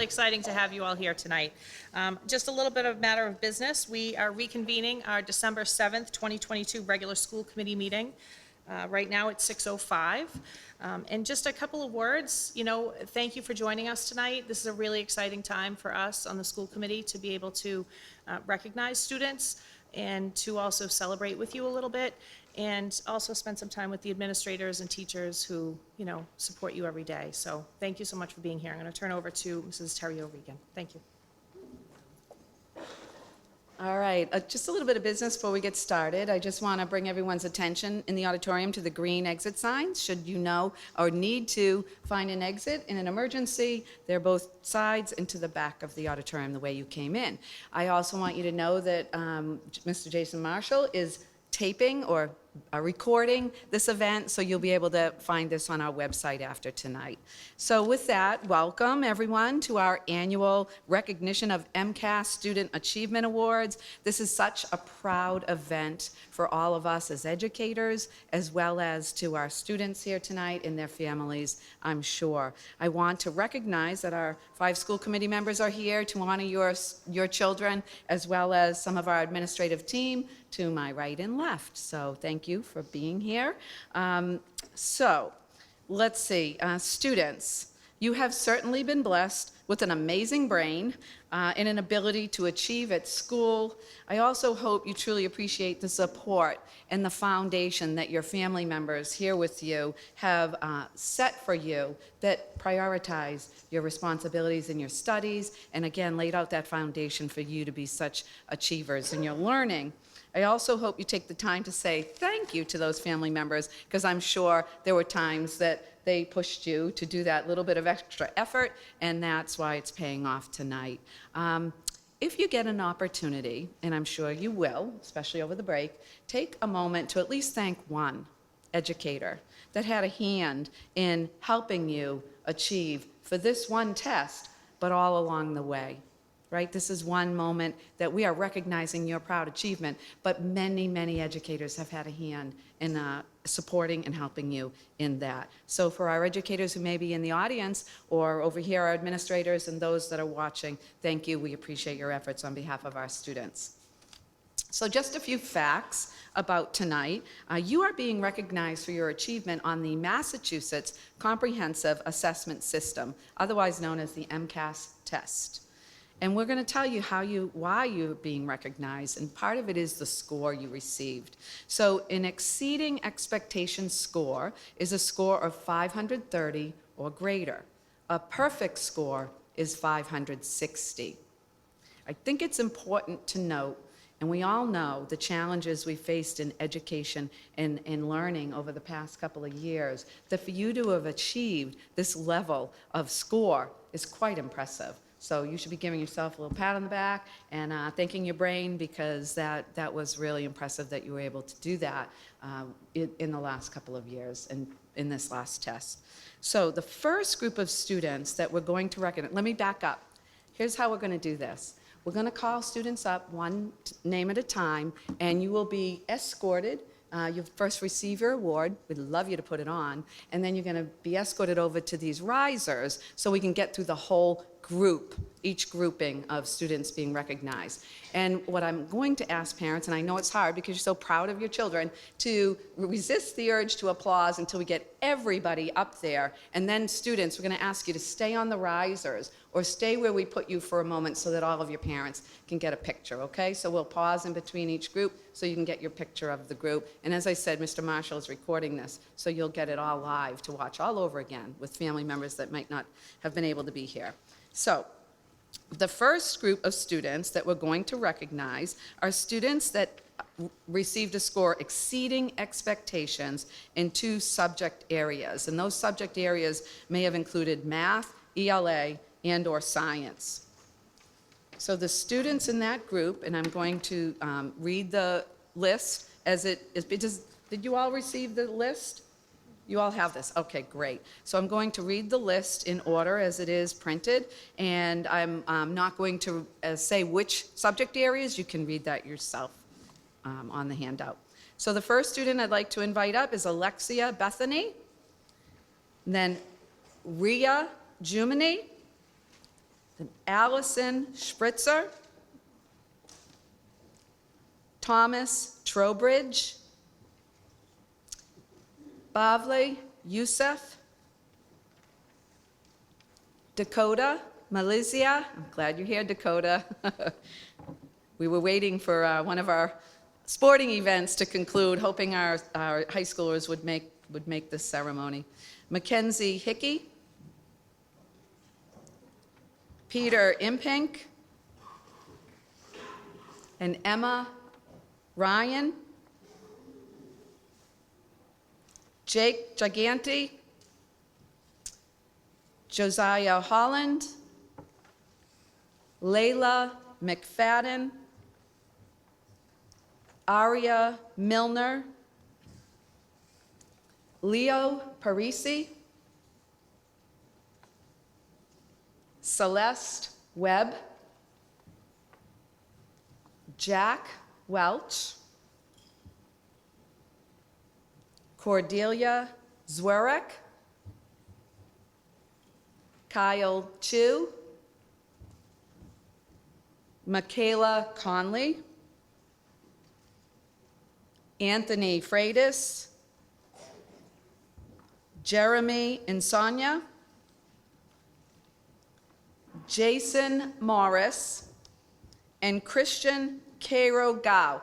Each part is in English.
really exciting to have you all here tonight. Just a little bit of matter of business. We are reconvening our December 7th, 2022 regular school committee meeting. Right now it's 6:05. And just a couple of words, thank you for joining us tonight. This is a really exciting time for us on the school committee to be able to recognize students and to also celebrate with you a little bit, and also spend some time with the administrators and teachers who, support you every day. So thank you so much for being here. I'm going to turn over to Mrs. Terry O'Regan. Thank you. All right, just a little bit of business before we get started. I just want to bring everyone's attention in the auditorium to the green exit signs. Should you know or need to find an exit in an emergency, they're both sides and to the back of the auditorium the way you came in. I also want you to know that Mr. Jason Marshall is taping or recording this event, so you'll be able to find this on our website after tonight. So with that, welcome everyone to our annual recognition of MCAS Student Achievement Awards. This is such a proud event for all of us as educators, as well as to our students here tonight and their families, I'm sure. I want to recognize that our 5 school committee members are here to honor your children, as well as some of our administrative team to my right and left. So thank you for being here. So let's see, students, you have certainly been blessed with an amazing brain and an ability to achieve at school. I also hope you truly appreciate the support and the foundation that your family members here with you have set for you that prioritize your responsibilities in your studies, and again, laid out that foundation for you to be such achievers in your learning. I also hope you take the time to say thank you to those family members, because I'm sure there were times that they pushed you to do that little bit of extra effort, and that's why it's paying off tonight. If you get an opportunity, and I'm sure you will, especially over the break, take a moment to at least thank one educator that had a hand in helping you achieve for this one test, but all along the way. Right? This is one moment that we are recognizing your proud achievement, but many, many educators have had a hand in supporting and helping you in that. So for our educators who may be in the audience, or over here, our administrators and those that are watching, thank you. We appreciate your efforts on behalf of our students. So just a few facts about tonight. You are being recognized for your achievement on the Massachusetts Comprehensive Assessment System, otherwise known as the MCAS test. And we're going to tell you why you're being recognized, and part of it is the score you received. So an exceeding expectation score is a score of 530 or greater. A perfect score is 560. I think it's important to note, and we all know the challenges we faced in education and learning over the past couple of years, that for you to have achieved this level of score is quite impressive. So you should be giving yourself a little pat on the back and thanking your brain, because that was really impressive that you were able to do that in the last couple of years and in this last test. So the first group of students that we're going to recognize, let me back up. Here's how we're going to do this. We're going to call students up one name at a time, and you will be escorted. You first receive your award. We'd love you to put it on. And then you're going to be escorted over to these risers so we can get through the whole group, each grouping of students being recognized. And what I'm going to ask parents, and I know it's hard because you're so proud of your children, to resist the urge to applause until we get everybody up there. And then students, we're going to ask you to stay on the risers or stay where we put you for a moment so that all of your parents can get a picture, okay? So we'll pause in between each group so you can get your picture of the group. And as I said, Mr. Marshall is recording this, so you'll get it all live to watch all over again with family members that might not have been able to be here. So the first group of students that we're going to recognize are students that received a score exceeding expectations in 2 subject areas. And those subject areas may have included math, ELA, and/or science. So the students in that group, and I'm going to read the list as it is. Did you all receive the list? You all have this. Okay, great. So I'm going to read the list in order as it is printed, and I'm not going to say which subject areas. You can read that yourself on the handout. So the first student I'd like to invite up is Alexia Bethany, then Ria Jumini, Then Allison Spritzer, Thomas Trowbridge, Bavli Youssef, Dakota Malizia. I'm glad you're here, Dakota. We were waiting for one of our sporting events to conclude, hoping our high schoolers would make this ceremony. Mackenzie Hickey, Peter Impink, and Emma Ryan, Jake Giganti, Josiah Holland, Layla McFadden, Aria Milner, Leo Parisi, Celeste Webb, Jack Welch, Cordelia Zwerek, Kyle Chu, Michaela Conley, Anthony Freitas, Jeremy Insania, Jason Morris, and Christian Cairo Gao.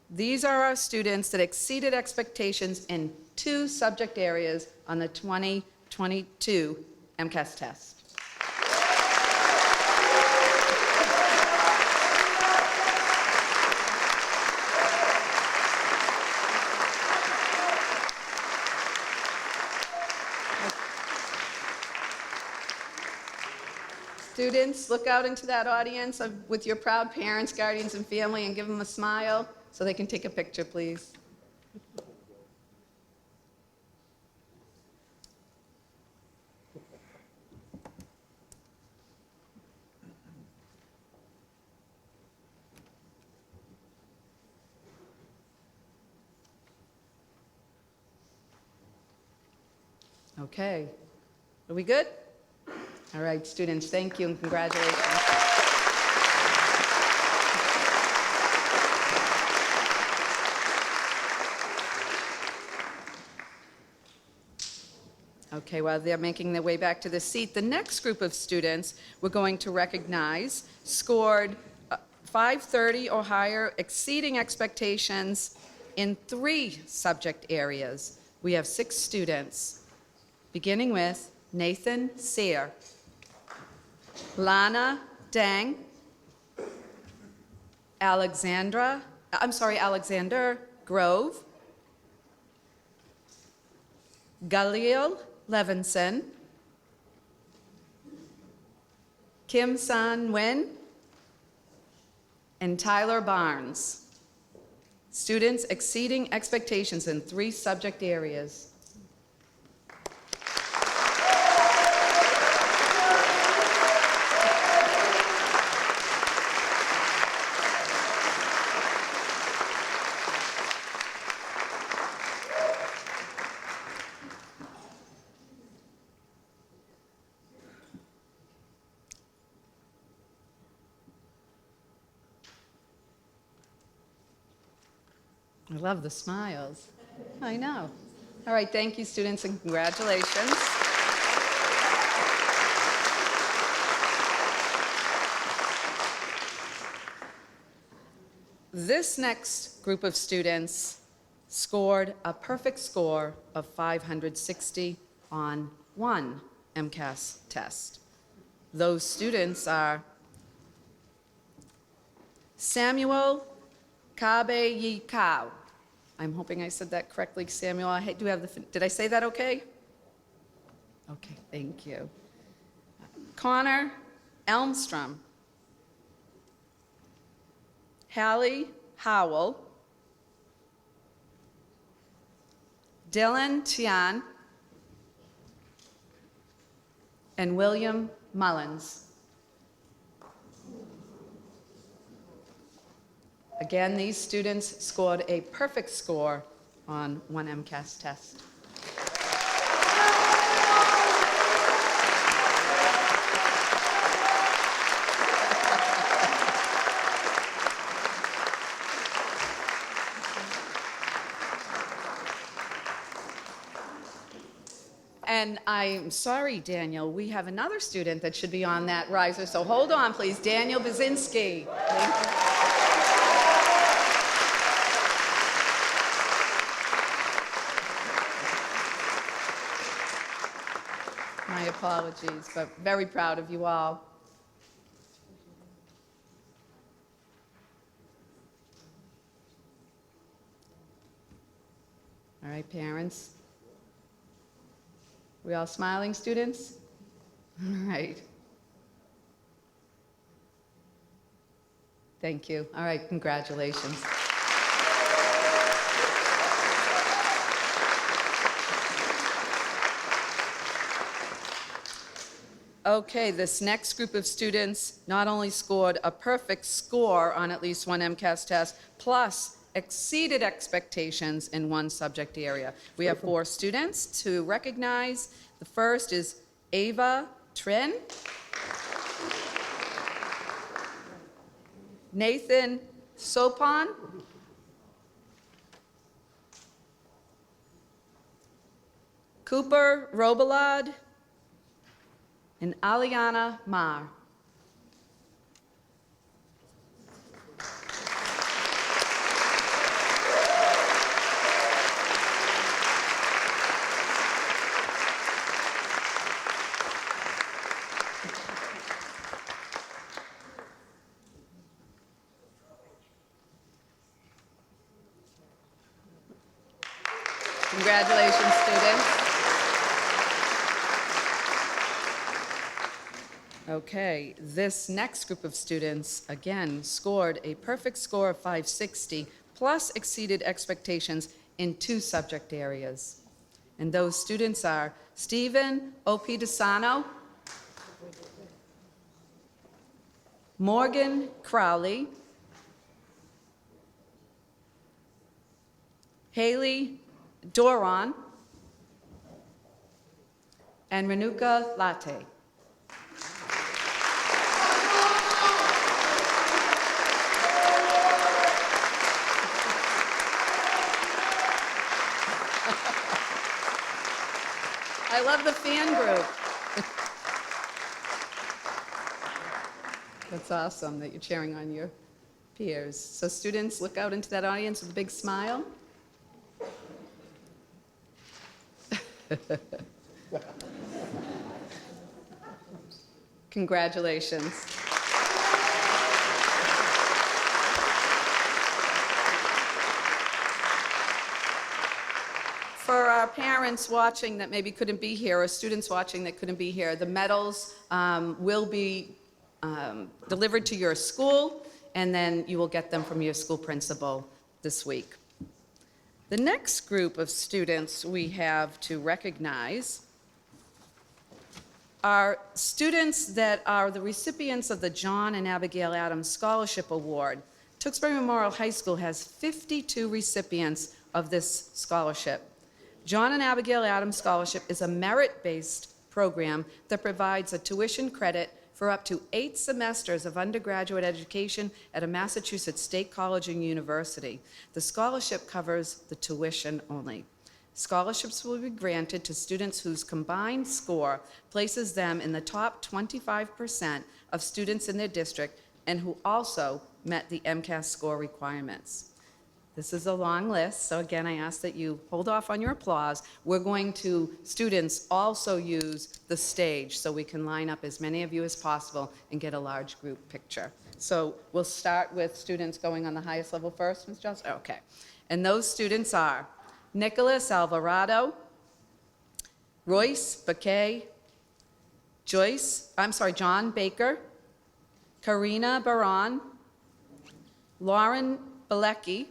These are our students that exceeded expectations in 2 subject areas on the 2022 MCAS test. Students, look out into that audience with your proud parents, guardians, and family and give them a smile so they can take a picture, please. Okay, are we good? All right, students, thank you and congratulations. Okay, while they're making their way back to the seat, the next group of students we're going to recognize scored 530 or higher, exceeding expectations in 3 subject areas. We have 6 students, beginning with Nathan Sear, Lana Dang, Alexander Grove, Galil Levinson, Kim San Wen, and Tyler Barnes. Students exceeding expectations in 3 subject areas. I love the smiles. I know. All right, thank you, students, and congratulations. This next group of students scored a perfect score of 560 on 1 MCAS test. Those students are Samuel Kabe-Yi-Kao. I'm hoping I said that correctly, Samuel. Did I say that okay? Okay, thank you. Connor Elmstrom. Hallie Howell. Dylan Tian. And William Mullins. Again, these students scored a perfect score on 1 MCAS test. And I'm sorry, Daniel, we have another student that should be on that riser, so hold on, please. Daniel Bazinski. Thank you. My apologies, but very proud of you all. All right, parents. We all smiling, students? All right. Thank you. All right, congratulations. Okay, this next group of students not only scored a perfect score on at least one MCAS test, plus exceeded expectations in one subject area. We have 4 students to recognize. The first is Ava Trin, Nathan Sopon, Cooper Robalad, and Aliana Mar. Congratulations, students. Okay, this next group of students, again, scored a perfect score of 560, plus exceeded expectations in 2 subject areas. And those students are Stephen O.P. DeSano, Morgan Crowley, Haley Doron, and Renuka Latte. I love the fan group. That's awesome that you're cheering on your peers. So students, look out into that audience with a big smile. Congratulations. For our parents watching that maybe couldn't be here, or students watching that couldn't be here, the medals will be delivered to your school, and then you will get them from your school principal this week. The next group of students we have to recognize are students that are the recipients of the John and Abigail Adams Scholarship Award. Tewksbury Memorial High School has 52 recipients of this scholarship. John and Abigail Adams Scholarship is a merit-based program that provides a tuition credit for up to 8 semesters of undergraduate education at a Massachusetts state college and university. The scholarship covers the tuition only. Scholarships will be granted to students whose combined score places them in the top 25% of students in their district and who also met the MCAS score requirements. This is a long list, so again, I ask that you hold off on your applause. We're going to, students, also use the stage so we can line up as many of you as possible and get a large group picture. So we'll start with students going on the highest level first, Ms. Johnson? Okay. And those students are Nicholas Alvarado, Royce Bakay, John Baker, Karina Baran, Lauren Bilecki,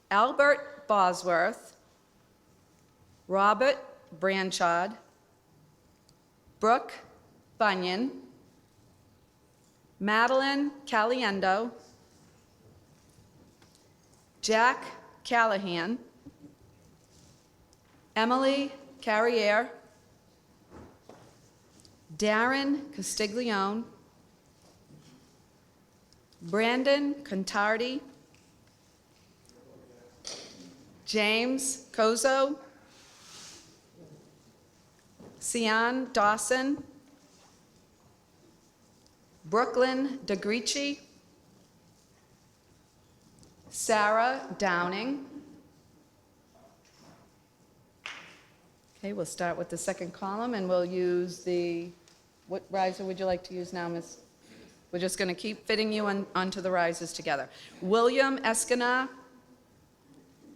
Albert Bosworth, Robert Branchard, Brooke Bunyan, Madeline Caliendo, Jack Callahan, Emily Carriere, Darren Castiglione, Brandon Contardi, James Kozo, Sian Dawson, Brooklyn DeGricci, Sarah Downing. Okay, we'll start with the second column, and we'll use what riser would you like to use now, Miss? We're just going to keep fitting you onto the risers together. William Eskina,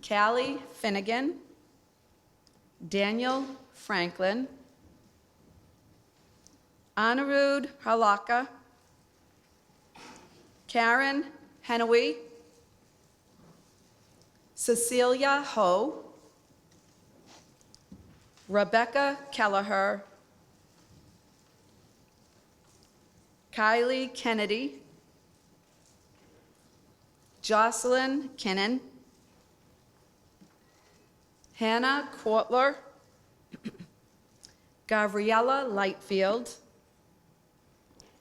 Callie Finnegan, Daniel Franklin, Anirudh Halaka, Karen Henaway, Cecilia Ho, Rebecca Kelleher, Kylie Kennedy, Jocelyn Kinnan, Hannah Kortler, Gabriella Lightfield,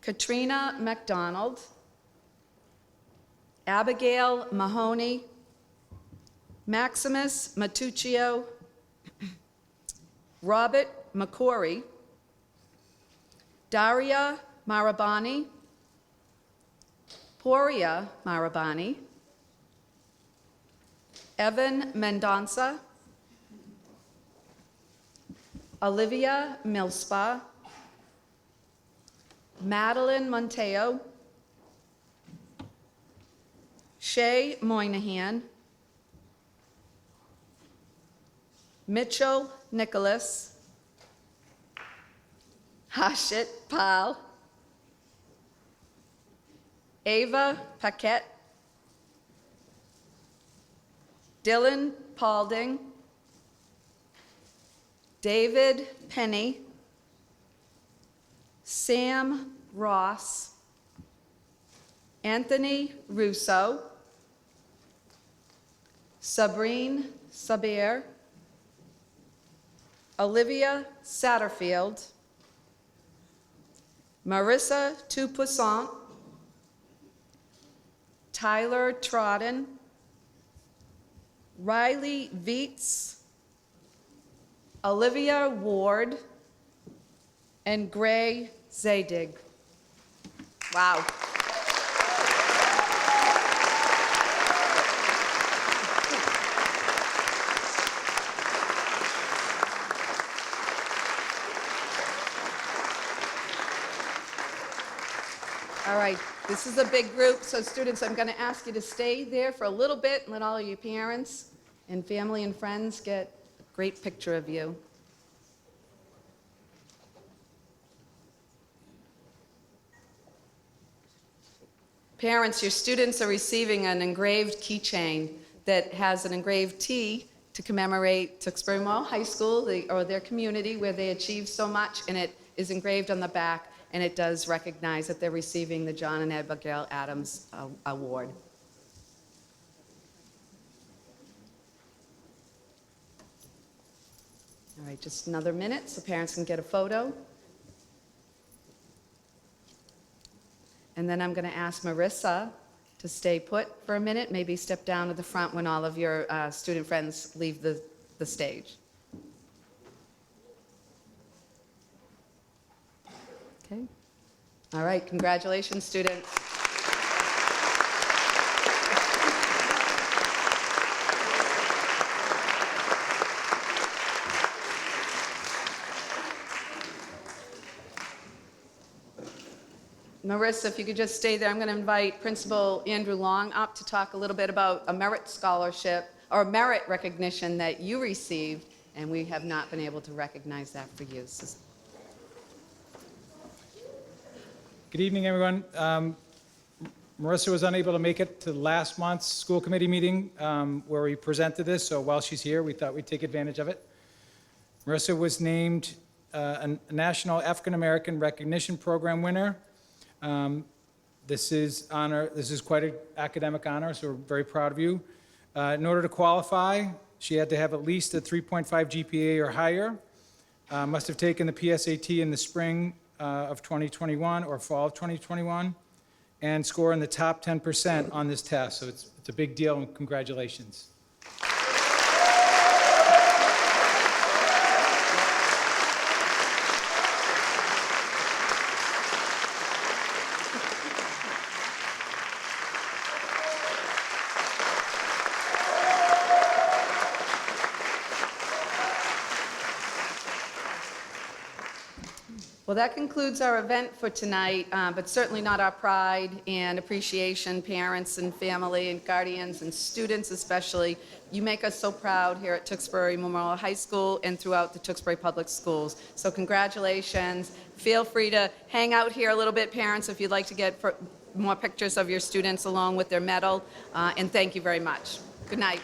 Katrina McDonald, Abigail Mahoney, Maximus Matuccio, Robert McCory, Daria Marabani, Poria Marabani, Evan Mendonça, Olivia Millspa, Madeline Monteo, Shay Moynihan, Mitchell Nicholas, Hashit Pal, Ava Paquette, Dylan Paulding, David Penny, Sam Ross, Anthony Russo, Sabrine Sabir, Olivia Satterfield, Marissa Toussaint, Tyler Trodden, Riley Vietz, Olivia Ward, and Gray Zadig. Wow. All right, this is a big group, so students, I'm going to ask you to stay there for a little bit and let all of your parents and family and friends get a great picture of you. Parents, your students are receiving an engraved keychain that has an engraved T to commemorate Tewksbury Memorial High School or their community where they achieved so much, and it is engraved on the back, and it does recognize that they're receiving the John and Abigail Adams Award. All right, just another minute so parents can get a photo. And then I'm going to ask Marissa to stay put for a minute, maybe step down to the front when all of your student friends leave the stage. Okay. All right, congratulations, students. Marissa, if you could just stay there, I'm going to invite Principal Andrew Long up to talk a little bit about a merit scholarship or merit recognition that you received, and we have not been able to recognize that for you. Good evening, everyone. Marissa was unable to make it to last month's school committee meeting where we presented this, so while she's here, we thought we'd take advantage of it. Marissa was named a National African American Recognition Program winner. This is quite an academic honor, so we're very proud of you. In order to qualify, she had to have at least a 3.5 GPA or higher, must have taken the PSAT in the spring of 2021 or fall of 2021, and score in the top 10% on this test. So it's a big deal, and congratulations. Well, that concludes our event for tonight, but certainly not our pride and appreciation, parents and family and guardians and students especially. You make us so proud here at Tewksbury Memorial High School and throughout the Tewksbury Public Schools. So congratulations. Feel free to hang out here a little bit, parents, if you'd like to get more pictures of your students along with their medal. And thank you very much. Good night.